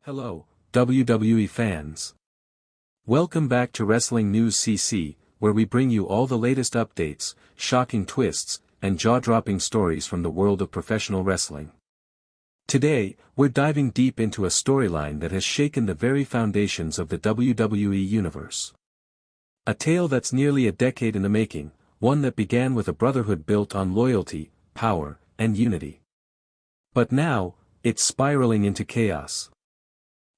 Hello, WWE fans. Welcome back to Wrestling News CC, where we bring you all the latest updates, shocking twists, and jaw-dropping stories from the world of professional wrestling. Today, we're diving deep into a storyline that has shaken the very foundations of the WWE Universe. A tale that's nearly a decade in the making, one that began with a brotherhood built on loyalty, power, and unity. But now, it's spiraling into chaos.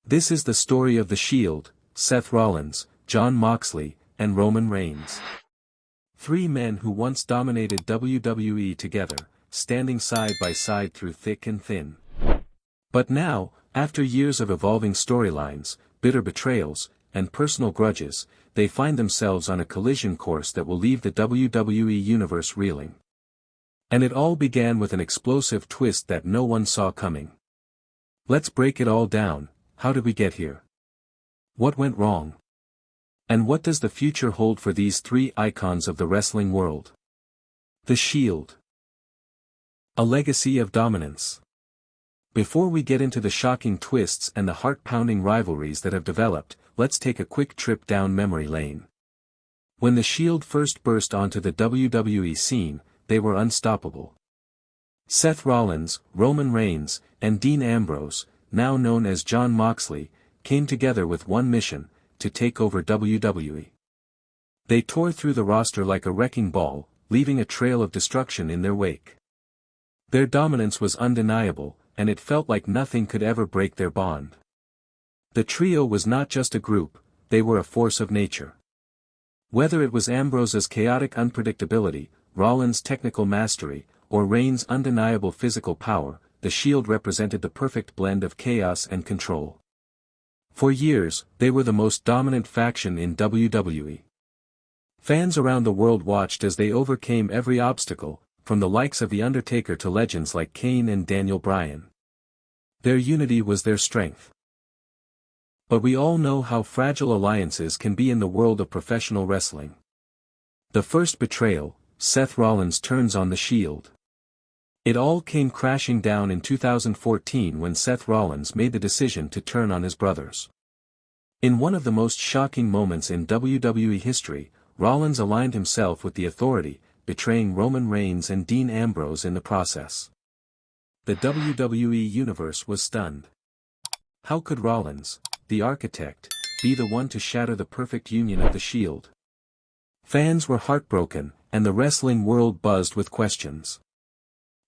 This is the story of The Shield, Seth Rollins, Jon Moxley, and Roman Reigns. Three men who once dominated WWE together, standing side by side through thick and thin. But now, after years of evolving storylines, bitter betrayals, and personal grudges, they find themselves on a collision course that will leave the WWE Universe reeling. And it all began with an explosive twist that no one saw coming. Let's break it all down. How did we get here? What went wrong? And what does the future hold for these three icons of the wrestling world? The Shield. A legacy of dominance. Before we get into the shocking twists and the heart-pounding rivalries that have developed, let's take a quick trip down memory lane. When the Shield first burst onto the WWE scene, they were unstoppable. Seth Rollins, Roman Reigns, and Dean Ambrose, now known as Jon Moxley, came together with one mission, to take over WWE. They tore through the roster like a wrecking ball, leaving a trail of destruction in their wake. Their dominance was undeniable, and it felt like nothing could ever break their bond. The trio was not just a group, they were a force of nature. Whether it was Ambrose's chaotic unpredictability, Rollins' technical mastery, or Reigns' undeniable physical power, the Shield represented the perfect blend of chaos and control. For years, they were the most dominant faction in WWE. Fans around the world watched as they overcame every obstacle, from the likes of The Undertaker to legends like Kane and Daniel Bryan. Their unity was their strength. But we all know how fragile alliances can be in the world of professional wrestling. The first betrayal, Seth Rollins turns on the Shield. It all came crashing down in 2014 when Seth Rollins made the decision to turn on his brothers. In one of the most shocking moments in WWE history, Rollins aligned himself with the Authority, betraying Roman Reigns and Dean Ambrose in the process. The WWE Universe was stunned. How could Rollins, the architect, be the one to shatter the perfect union of the Shield? Fans were heartbroken, and the wrestling world buzzed with questions.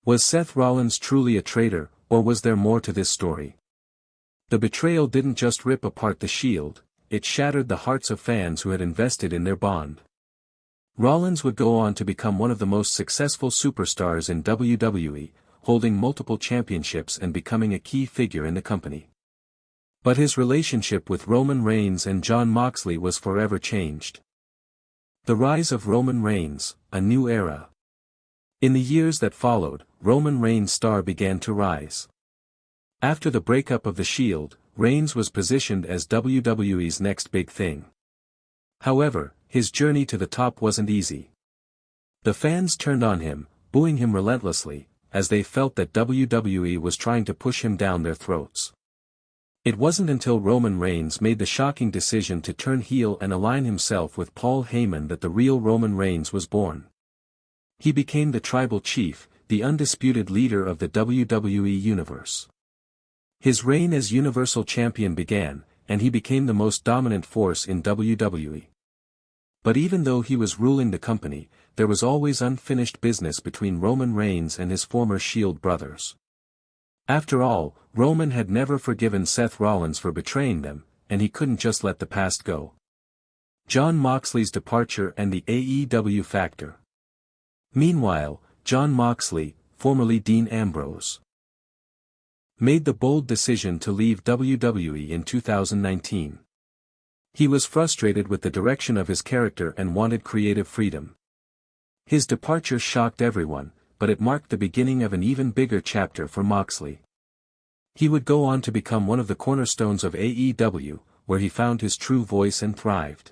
Was Seth Rollins truly a traitor, or was there more to this story? The betrayal didn't just rip apart the Shield, it shattered the hearts of fans who had invested in their bond. Rollins would go on to become one of the most successful superstars in WWE, holding multiple championships and becoming a key figure in the company. But his relationship with Roman Reigns and Jon Moxley was forever changed. The rise of Roman Reigns, a new era. In the years that followed, Roman Reigns' star began to rise. After the breakup of the Shield, Reigns was positioned as WWE's next big thing. However, his journey to the top wasn't easy. The fans turned on him, booing him relentlessly, as they felt that WWE was trying to push him down their throats. It wasn't until Roman Reigns made the shocking decision to turn heel and align himself with Paul Heyman that the real Roman Reigns was born. He became the tribal chief, the undisputed leader of the WWE Universe. His reign as Universal Champion began, and he became the most dominant force in WWE. But even though he was ruling the company, there was always unfinished business between Roman Reigns and his former Shield brothers. After all, Roman had never forgiven Seth Rollins for betraying them, and he couldn't just let the past go. Jon Moxley's departure and the AEW factor. Meanwhile, Jon Moxley, formerly Dean Ambrose, made the bold decision to leave WWE in 2019. He was frustrated with the direction of his character and wanted creative freedom. His departure shocked everyone, but it marked the beginning of an even bigger chapter for Moxley. He would go on to become one of the cornerstones of AEW, where he found his true voice and thrived.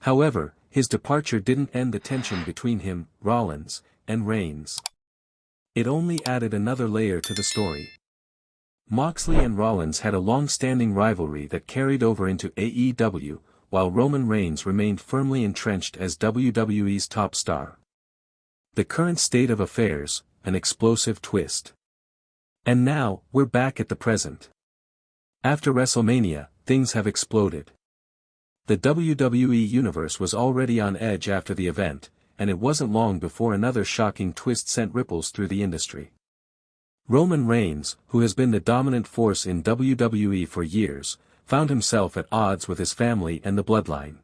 However, his departure didn't end the tension between him, Rollins, and Reigns. It only added another layer to the story. Moxley and Rollins had a long-standing rivalry that carried over into AEW, while Roman Reigns remained firmly entrenched as WWE's top star. The current state of affairs, an explosive twist. And now, we're back at the present. After Wrestlemania, things have exploded. The WWE Universe was already on edge after the event, and it wasn't long before another shocking twist sent ripples through the industry. Roman Reigns, who has been the dominant force in WWE for years, found himself at odds with his family and the bloodline.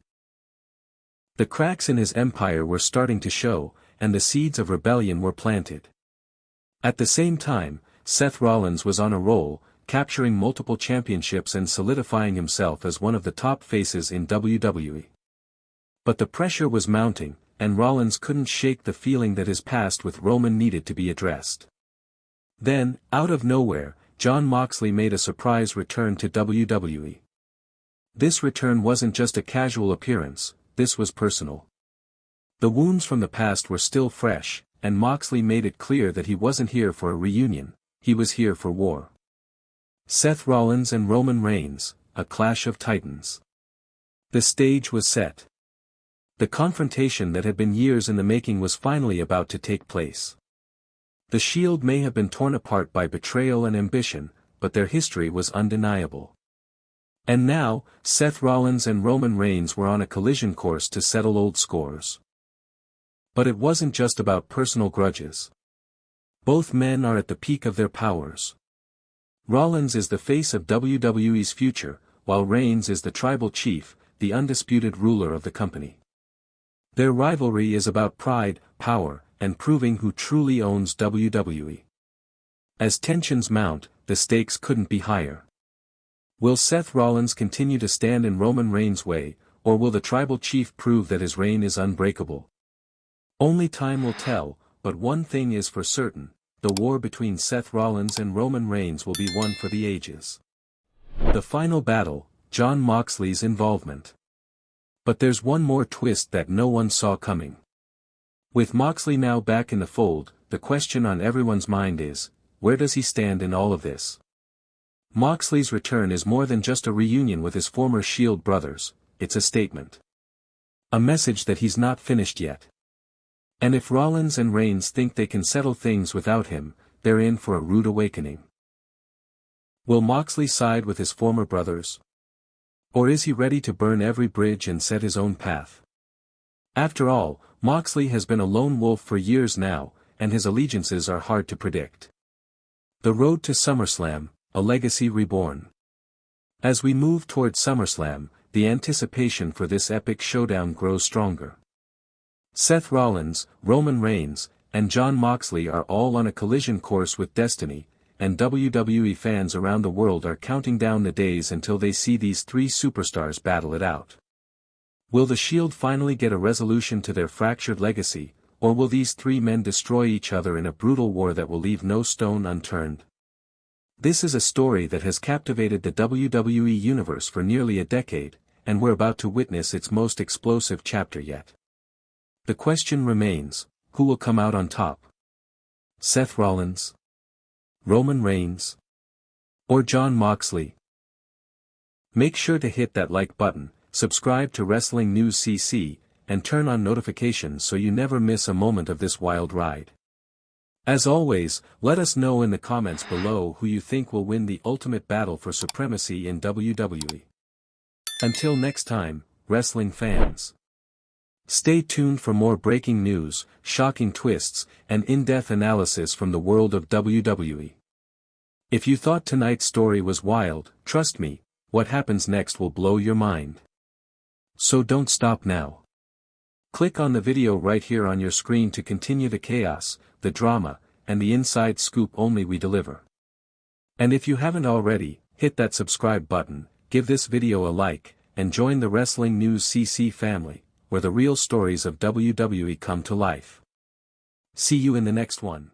The cracks in his empire were starting to show, and the seeds of rebellion were planted. At the same time, Seth Rollins was on a roll, capturing multiple championships and solidifying himself as one of the top faces in WWE. But the pressure was mounting, and Rollins couldn't shake the feeling that his past with Roman needed to be addressed. Then, out of nowhere, Jon Moxley made a surprise return to WWE. This return wasn't just a casual appearance, this was personal. The wounds from the past were still fresh, and Moxley made it clear that he wasn't here for a reunion, he was here for war. Seth Rollins and Roman Reigns, a clash of titans. The stage was set. The confrontation that had been years in the making was finally about to take place. The Shield may have been torn apart by betrayal and ambition, but their history was undeniable. And now, Seth Rollins and Roman Reigns were on a collision course to settle old scores. But it wasn't just about personal grudges. Both men are at the peak of their powers. Rollins is the face of WWE's future, while Reigns is the tribal chief, the undisputed ruler of the company. Their rivalry is about pride, power, and proving who truly owns WWE. As tensions mount, the stakes couldn't be higher. Will Seth Rollins continue to stand in Roman Reigns' way, or will the tribal chief prove that his reign is unbreakable? Only time will tell, but one thing is for certain, the war between Seth Rollins and Roman Reigns will be one for the ages. The final battle, Jon Moxley's involvement. But there's one more twist that no one saw coming. With Moxley now back in the fold, the question on everyone's mind is, where does he stand in all of this? Moxley's return is more than just a reunion with his former Shield brothers, it's a statement. A message that he's not finished yet. And if Rollins and Reigns think they can settle things without him, they're in for a rude awakening. Will Moxley side with his former brothers? Or is he ready to burn every bridge and set his own path? After all, Moxley has been a lone wolf for years now, and his allegiances are hard to predict. The road to SummerSlam, a legacy reborn. As we move toward SummerSlam, the anticipation for this epic showdown grows stronger. Seth Rollins, Roman Reigns, and Jon Moxley are all on a collision course with destiny, and WWE fans around the world are counting down the days until they see these three superstars battle it out. Will the Shield finally get a resolution to their fractured legacy, or will these three men destroy each other in a brutal war that will leave no stone unturned? This is a story that has captivated the WWE Universe for nearly a decade, and we're about to witness its most explosive chapter yet. The question remains, who will come out on top? Seth Rollins? Roman Reigns? Or Jon Moxley? Make sure to hit that like button, subscribe to Wrestling News CC, and turn on notifications so you never miss a moment of this wild ride. As always, let us know in the comments below who you think will win the ultimate battle for supremacy in WWE. Until next time, wrestling fans. Stay tuned for more breaking news, shocking twists, and in-depth analysis from the world of WWE. If you thought tonight's story was wild, trust me, what happens next will blow your mind. So don't stop now. Click on the video right here on your screen to continue the chaos, the drama, and the inside scoop only we deliver. And if you haven't already, hit that subscribe button, give this video a like, and join the Wrestling News CC family, where the real stories of WWE come to life. See you in the next one.